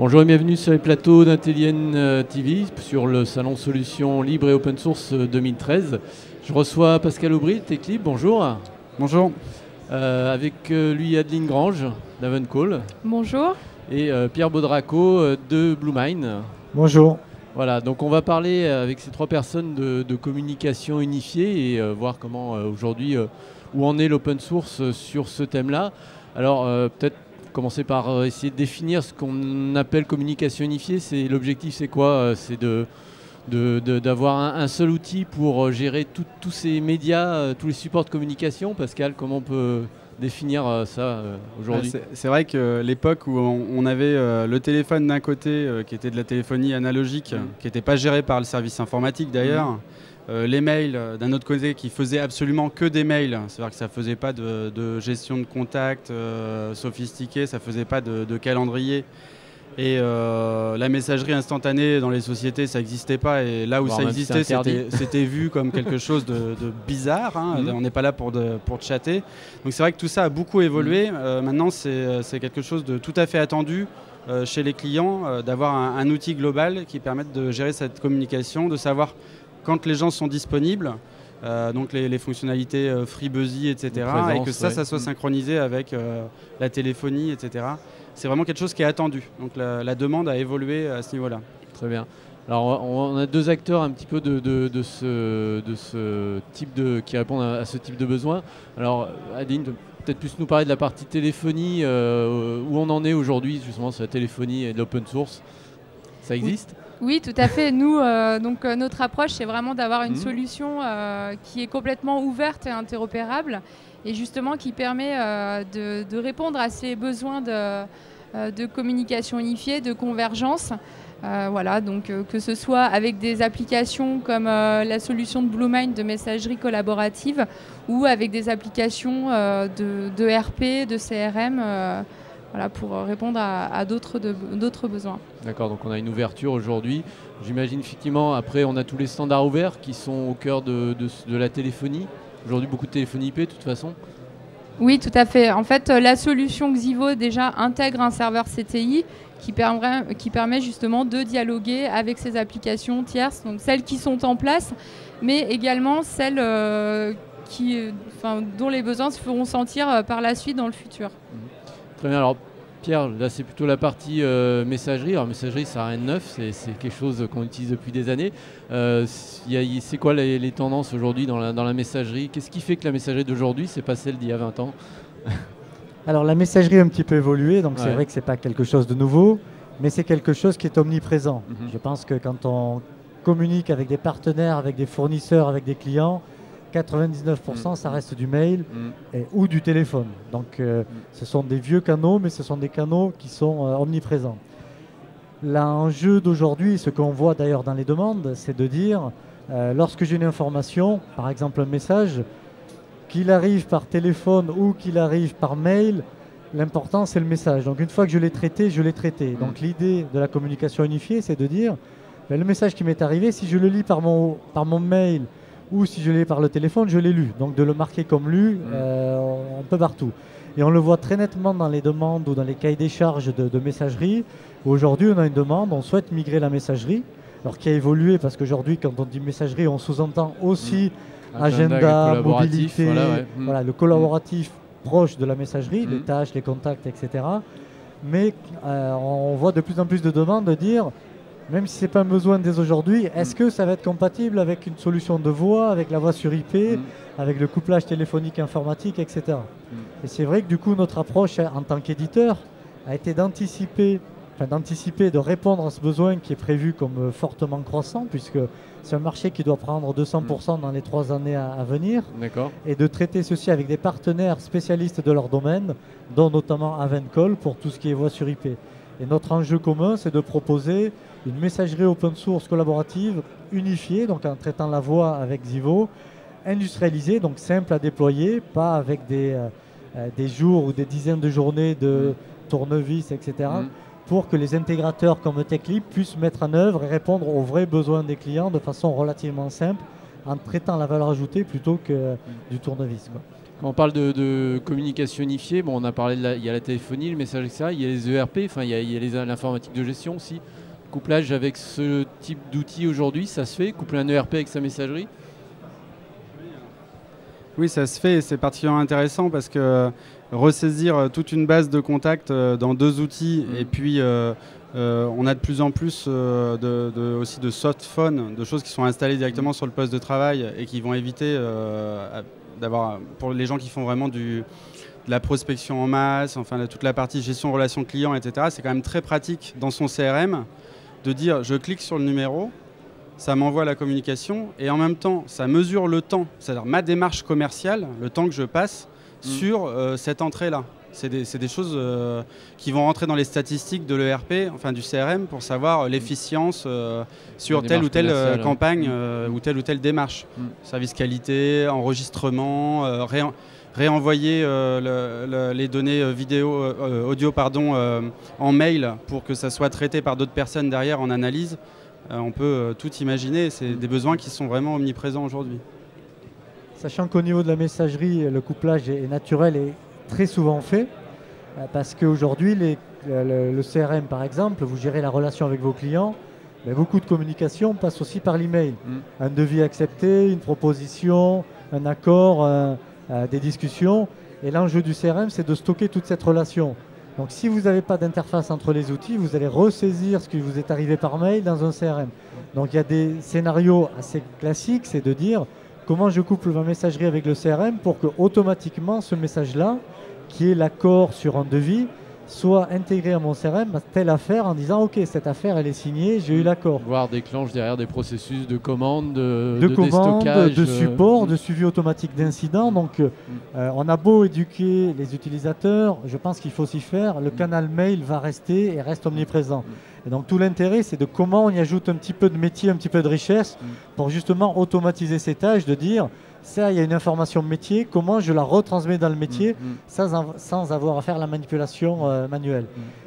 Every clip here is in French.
Bonjour et bienvenue sur les plateaux d'Intellian TV sur le salon Solutions Libre et Open Source 2013. Je reçois Pascal Aubry, TechLib, bonjour. Bonjour. Avec lui Adeline Grange d'Avencall. Bonjour. Et Pierre Baudraco de Bluemind. Bonjour. Voilà, donc on va parler avec ces trois personnes de communication unifiée et voir comment aujourd'hui, où en est l'open source sur ce thème-là. Alors peut-être commencer par essayer de définir ce qu'on appelle communication unifiée. L'objectif, c'est quoi? C'est d'avoir un seul outil pour gérer tous ces médias, tous les supports de communication. Pascal, comment on peut définir ça aujourd'hui? C'est vrai que l'époque où on avait le téléphone d'un côté qui était de la téléphonie analogique, qui n'était pas géré par le service informatique d'ailleurs, les mails d'un autre côté qui faisaient absolument que des mails, c'est-à-dire que ça ne faisait pas de gestion de contact sophistiquée, ça ne faisait pas de calendrier. Et la messagerie instantanée dans les sociétés, ça n'existait pas. Et là où ça existait, c'était vu comme quelque chose de bizarre. Hein. On n'est pas là pour chatter. Donc c'est vrai que tout ça a beaucoup évolué. Maintenant, c'est quelque chose de tout à fait attendu chez les clients, d'avoir un outil global qui permette de gérer cette communication, de savoir quand les gens sont disponibles. Donc les fonctionnalités FreeBuzzy, etc. Et que ça soit synchronisé avec la téléphonie, etc. C'est vraiment quelque chose qui est attendu. Donc la demande a évolué à ce niveau-là. Très bien. Alors on a deux acteurs un petit peu de ce type qui répondent à ce type de besoin. Alors Adeline, peut-être plus nous parler de la partie téléphonie, où on en est aujourd'hui justement sur la téléphonie et de l'open source. Ça existe ? Oui, tout à fait. Nous, notre approche, c'est vraiment d'avoir une solution qui est complètement ouverte et interopérable et justement qui permet de répondre à ces besoins de communication unifiée, de convergence. Voilà, donc que ce soit avec des applications comme la solution de Bluemind de messagerie collaborative ou avec des applications de RP, de CRM. Voilà, pour répondre à d'autres besoins. D'accord, donc on a une ouverture aujourd'hui. J'imagine effectivement, après on a tous les standards ouverts qui sont au cœur de la téléphonie. Aujourd'hui beaucoup de téléphonie IP de toute façon. Oui, tout à fait. En fait, la solution Xivo déjà intègre un serveur CTI qui permet justement de dialoguer avec ces applications tierces, donc celles qui sont en place, mais également celles dont les besoins se feront sentir par la suite dans le futur. Très bien. Alors Pierre, là c'est plutôt la partie messagerie. Alors messagerie, ça n'a rien de neuf, c'est quelque chose qu'on utilise depuis des années. C'est quoi les tendances aujourd'hui dans la messagerie? Qu'est-ce qui fait que la messagerie d'aujourd'hui, c'est pas celle d'il y a 20 ans? Alors la messagerie a un petit peu évolué, donc c'est vrai que c'est pas quelque chose de nouveau, mais c'est quelque chose qui est omniprésent. Je pense que quand on communique avec des partenaires, avec des fournisseurs, avec des clients, 99% ça reste du mail ou du téléphone. Donc ce sont des vieux canaux, mais ce sont des canaux qui sont omniprésents. L'enjeu d'aujourd'hui, ce qu'on voit d'ailleurs dans les demandes, c'est de dire, lorsque j'ai une information, par exemple un message, qu'il arrive par téléphone ou qu'il arrive par mail, l'important c'est le message. Donc une fois que je l'ai traité, je l'ai traité. Donc l'idée de la communication unifiée, c'est de dire, le message qui m'est arrivé, si je le lis par mon mail, ou si je l'ai par le téléphone, je l'ai lu. Donc de le marquer comme lu, un peu partout. Et on le voit très nettement dans les demandes ou dans les cahiers des charges de messagerie. Aujourd'hui, on a une demande, on souhaite migrer la messagerie, alors qui a évolué parce qu'aujourd'hui, quand on dit messagerie, on sous-entend aussi agenda, mobilité, voilà, le collaboratif proche de la messagerie, les tâches, les contacts, etc. Mais on voit de plus en plus de demandes de dire, même si ce n'est pas un besoin dès aujourd'hui, est-ce que ça va être compatible avec une solution de voix, avec la voix sur IP, avec le couplage téléphonique informatique, etc. Et c'est vrai que du coup, notre approche en tant qu'éditeur a été d'anticiper, de répondre à ce besoin qui est prévu comme fortement croissant, puisque c'est un marché qui doit prendre 200% dans les 3 années à venir, et de traiter ceci avec des partenaires spécialistes de leur domaine, dont notamment Avencall pour tout ce qui est voix sur IP. Et notre enjeu commun, c'est de proposer une messagerie open source collaborative unifiée, donc en traitant la voix avec Xivo, industrialisée, donc simple à déployer, pas avec des jours ou des dizaines de journées de tournevis, etc., pour que les intégrateurs comme TechLib puissent mettre en œuvre et répondre aux vrais besoins des clients de façon relativement simple, en traitant la valeur ajoutée plutôt que du tournevis, quoi. Quand on parle de communication unifiée, bon, on a parlé il y a la téléphonie, le message, etc. Il y a les ERP, enfin il y a l'informatique de gestion aussi. Couplage avec ce type d'outils aujourd'hui, ça se fait? Coupler un ERP avec sa messagerie? Oui, ça se fait et c'est particulièrement intéressant parce que ressaisir toute une base de contacts dans 2 outils et puis on a de plus en plus aussi de soft phones, de choses qui sont installées directement sur le poste de travail et qui vont éviter pour les gens qui font vraiment de la prospection en masse, enfin toute la partie gestion relations clients, etc. C'est quand même très pratique dans son CRM de dire je clique sur le numéro, ça m'envoie la communication et en même temps ça mesure le temps, c'est-à-dire ma démarche commerciale, le temps que je passe sur cette entrée-là. C'est des choses qui vont rentrer dans les statistiques de l'ERP, enfin du CRM, pour savoir l'efficience sur telle ou telle campagne ou telle démarche. Service qualité, enregistrement, réenvoyer les données audio en mail pour que ça soit traité par d'autres personnes derrière en analyse. On peut tout imaginer, c'est des besoins qui sont vraiment omniprésents aujourd'hui. Sachant qu'au niveau de la messagerie, le couplage est naturel et très souvent fait, parce qu'aujourd'hui, le CRM par exemple, vous gérez la relation avec vos clients, mais beaucoup de communication passe aussi par l'email. Un devis accepté, une proposition, un accord, des discussions. Et l'enjeu du CRM, c'est de stocker toute cette relation. Donc si vous n'avez pas d'interface entre les outils, vous allez ressaisir ce qui vous est arrivé par mail dans un CRM. Donc il y a des scénarios assez classiques, c'est de dire comment je couple ma messagerie avec le CRM pour que automatiquement ce message-là, qui est l'accord sur un devis, soit intégré à mon CRM à telle affaire en disant ok, cette affaire elle est signée, j'ai eu l'accord. Voire déclenche derrière des processus de commande, de déstockage, de support, de suivi automatique d'incidents. Donc on a beau éduquer les utilisateurs, je pense qu'il faut s'y faire. Le canal mail va rester et reste omniprésent. Et donc tout l'intérêt c'est de comment on y ajoute un petit peu de métier, un petit peu de richesse pour justement automatiser ces tâches, de dire ça, il y a une information métier, comment je la retransmets dans le métier sans avoir à faire la manipulation manuelle.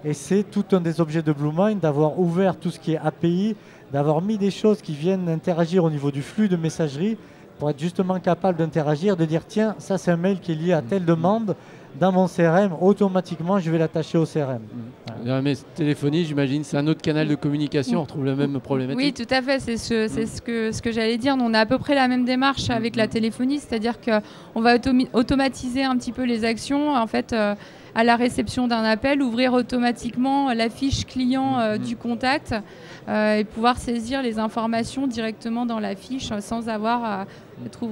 Et c'est tout un des objets de BlueMind d'avoir ouvert tout ce qui est API, d'avoir mis des choses qui viennent interagir au niveau du flux de messagerie pour être justement capable d'interagir, de dire tiens, ça c'est un mail qui est lié à telle demande, dans mon CRM, automatiquement je vais l'attacher au CRM. Mais téléphonie, j'imagine, c'est un autre canal de communication, on retrouve la même problématique. Oui, tout à fait, c'est ce que j'allais dire. On a à peu près la même démarche avec la téléphonie, c'est-à-dire qu'on va automatiser un petit peu les actions. En fait, à la réception d'un appel, ouvrir automatiquement la fiche client du contact et pouvoir saisir les informations directement dans la fiche sans avoir à être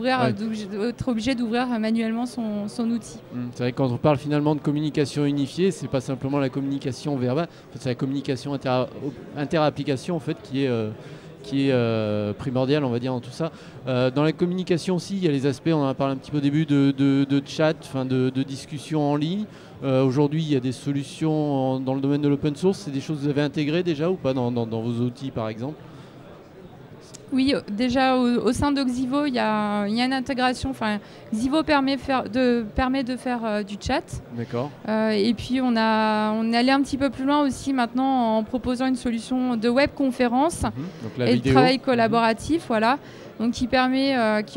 obligé d'ouvrir manuellement son outil. C'est vrai que quand on parle finalement de communication unifiée, c'est pas simplement la communication verbale, en fait, c'est la communication inter-application en fait, qui est primordiale, on va dire, dans tout ça. Dans la communication aussi, il y a les aspects, on en a parlé un petit peu au début, de chat, de discussion en ligne. Aujourd'hui, il y a des solutions dans le domaine de l'open source. C'est des choses que vous avez intégrées déjà ou pas dans vos outils, par exemple? Oui, déjà au sein de Xivo, il y a une intégration. Enfin, Xivo permet de faire du chat. D'accord. Et puis on est allé un petit peu plus loin aussi maintenant en proposant une solution de webconférence et de travail collaboratif, voilà. Donc qui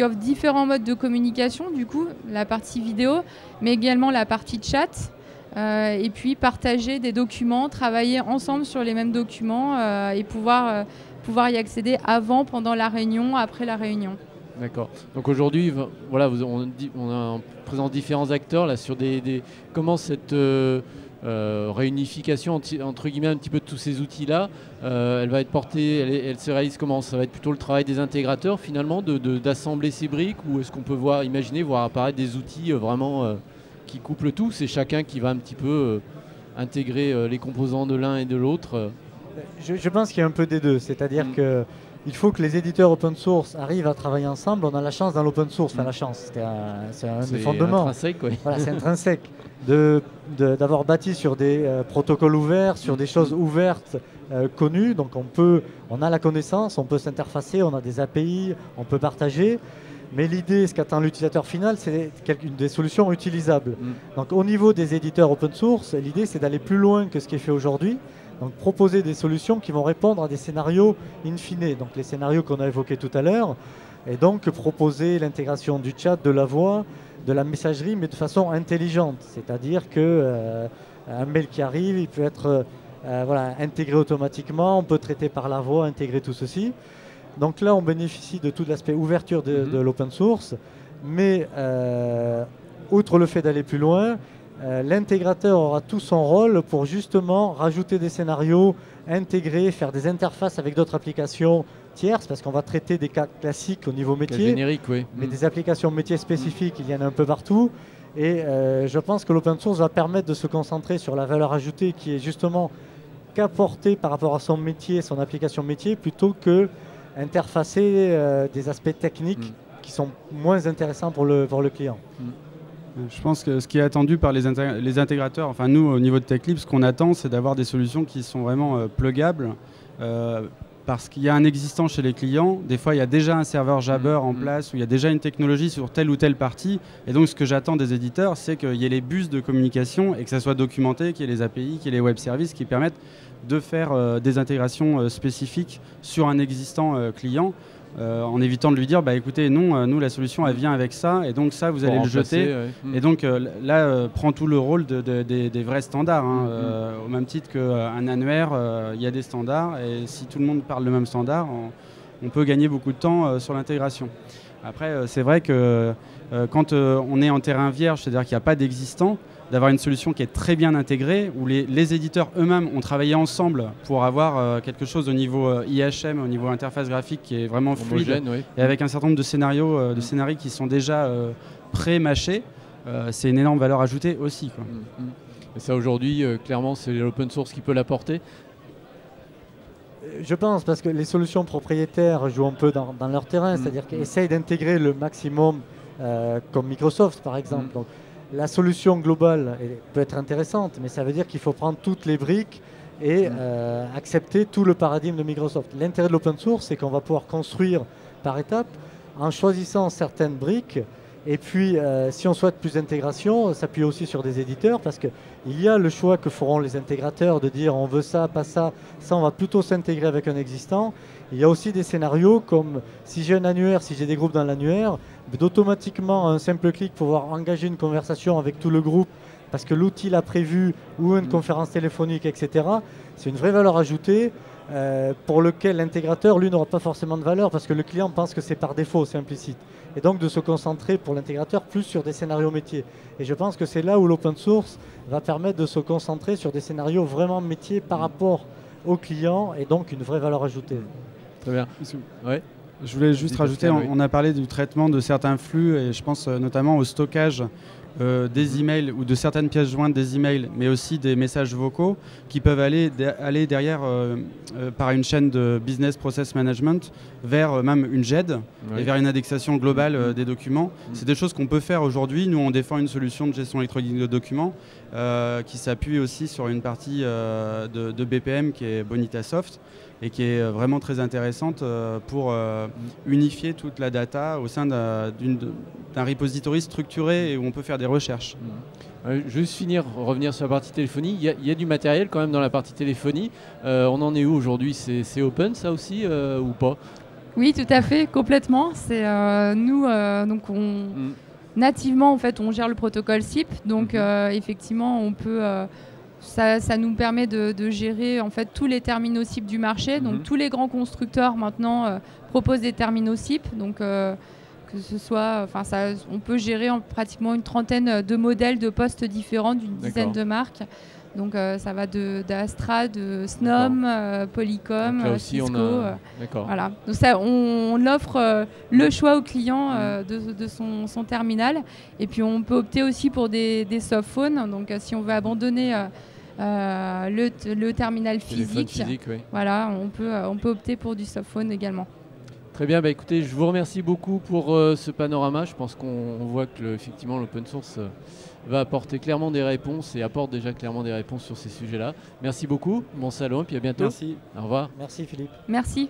offre différents modes de communication, du coup, la partie vidéo, mais également la partie chat. Et puis partager des documents, travailler ensemble sur les mêmes documents et pouvoir y accéder avant, pendant la réunion, après la réunion. D'accord. Donc aujourd'hui, voilà, on présente différents acteurs là sur comment cette réunification entre guillemets un petit peu de tous ces outils-là, elle va être portée, elle se réalise comment? Ça va être plutôt le travail des intégrateurs finalement, d'assembler ces briques, ou est-ce qu'on peut imaginer voir apparaître des outils vraiment qui couplent tout? C'est chacun qui va un petit peu intégrer les composants de l'un et de l'autre. Je pense qu'il y a un peu des deux, c'est-à-dire qu'il faut que les éditeurs open source arrivent à travailler ensemble. On a la chance dans l'open source, enfin la chance, c'est un des fondements. Intrinsèque, oui. Voilà, c'est intrinsèque d'avoir bâti sur des protocoles ouverts, sur des choses ouvertes, connues. Donc on a la connaissance, on peut s'interfacer, on a des API, on peut partager. Mais l'idée, ce qu'attend l'utilisateur final, c'est des solutions utilisables. Donc au niveau des éditeurs open source, l'idée c'est d'aller plus loin que ce qui est fait aujourd'hui. Donc proposer des solutions qui vont répondre à des scénarios in fine, donc les scénarios qu'on a évoqués tout à l'heure, et donc proposer l'intégration du chat, de la voix, de la messagerie, mais de façon intelligente. C'est-à-dire que un mail qui arrive, il peut être intégré automatiquement, on peut traiter par la voix, intégrer tout ceci. Donc là, on bénéficie de tout l'aspect ouverture de l'open source, mais outre le fait d'aller plus loin, l'intégrateur aura tout son rôle pour justement rajouter des scénarios, intégrer, faire des interfaces avec d'autres applications tierces, parce qu'on va traiter des cas classiques au niveau métier, générique, oui. Mais des applications métiers spécifiques, il y en a un peu partout. Et je pense que l'open source va permettre de se concentrer sur la valeur ajoutée qui est justement qu'apporter par rapport à son métier, son application métier, plutôt que interfacer des aspects techniques qui sont moins intéressants pour le client. Je pense que ce qui est attendu par les intégrateurs, enfin nous au niveau de TechLib, ce qu'on attend, c'est d'avoir des solutions qui sont vraiment pluggables, parce qu'il y a un existant chez les clients. Des fois, il y a déjà un serveur Jabber en place, où il y a déjà une technologie sur telle ou telle partie. Et donc, ce que j'attends des éditeurs, c'est qu'il y ait les bus de communication et que ça soit documenté, qu'il y ait les API, qu'il y ait les web services qui permettent de faire des intégrations spécifiques sur un existant client. En évitant de lui dire, bah écoutez, non, nous la solution elle vient avec ça, et donc ça vous allez le jeter. Et donc là prend tout le rôle des vrais standards. Au même titre qu'un annuaire, il y a des standards, et si tout le monde parle le même standard, on peut gagner beaucoup de temps sur l'intégration. Après, c'est vrai que quand on est en terrain vierge, c'est-à-dire qu'il n'y a pas d'existant, d'avoir une solution qui est très bien intégrée, où les éditeurs eux-mêmes ont travaillé ensemble pour avoir quelque chose au niveau IHM, au niveau interface graphique qui est vraiment fluide, et avec un certain nombre de scénarios qui sont déjà pré-mâchés, c'est une énorme valeur ajoutée aussi, quoi. Et ça aujourd'hui, clairement, c'est l'open source qui peut l'apporter. Je pense, parce que les solutions propriétaires jouent un peu dans leur terrain, c'est-à-dire qu'ils essayent d'intégrer le maximum, comme Microsoft par exemple. Donc, la solution globale peut être intéressante, mais ça veut dire qu'il faut prendre toutes les briques et accepter tout le paradigme de Microsoft. L'intérêt de l'open source, c'est qu'on va pouvoir construire par étapes en choisissant certaines briques. Et puis, si on souhaite plus d'intégration, s'appuyer aussi sur des éditeurs, parce qu'il y a le choix que feront les intégrateurs de dire on veut ça, pas ça, ça on va plutôt s'intégrer avec un existant. Il y a aussi des scénarios comme si j'ai un annuaire, si j'ai des groupes dans l'annuaire, d'automatiquement, un simple clic, pouvoir engager une conversation avec tout le groupe parce que l'outil l'a prévu, ou une conférence téléphonique, etc. C'est une vraie valeur ajoutée pour lequel l'intégrateur, lui, n'aura pas forcément de valeur parce que le client pense que c'est par défaut, c'est implicite. Et donc de se concentrer pour l'intégrateur plus sur des scénarios métiers. Et je pense que c'est là où l'open source va permettre de se concentrer sur des scénarios vraiment métiers par rapport au client et donc une vraie valeur ajoutée. Très bien. Ouais. Je voulais juste rajouter, on a parlé du traitement de certains flux et je pense notamment au stockage des emails ou de certaines pièces jointes des emails, mais aussi des messages vocaux qui peuvent aller derrière par une chaîne de business process management vers même une GED et vers une indexation globale des documents. C'est des choses qu'on peut faire aujourd'hui. Nous, on défend une solution de gestion électronique de documents qui s'appuie aussi sur une partie de BPM qui est Bonitasoft et qui est vraiment très intéressante pour unifier toute la data au sein d'un repository structuré et où on peut faire des recherches. Juste revenir sur la partie téléphonie. Il y a du matériel quand même dans la partie téléphonie. On en est où aujourd'hui? C'est open ça aussi ou pas? Oui, tout à fait, complètement. C'est nous, donc nativement en fait, on gère le protocole SIP. Donc effectivement, on peut ça nous permet de gérer en fait tous les terminaux SIP du marché. Donc tous les grands constructeurs maintenant proposent des terminaux SIP. Donc que ce soit, on peut gérer pratiquement une trentaine de modèles de postes différents d'une dizaine de marques. Donc ça va d'Astra, de Snom, Polycom, Cisco. Voilà. Donc ça, on offre le choix au client de son terminal. Et puis on peut opter aussi pour des softphones. Donc si on veut abandonner le terminal physique, voilà, on peut opter pour du softphone également. Très bien, écoutez, je vous remercie beaucoup pour ce panorama. Je pense qu'on voit que effectivement l'open source va apporter clairement des réponses et apporte déjà clairement des réponses sur ces sujets-là. Merci beaucoup, bon salon, et puis à bientôt. Merci. Au revoir. Merci Philippe. Merci.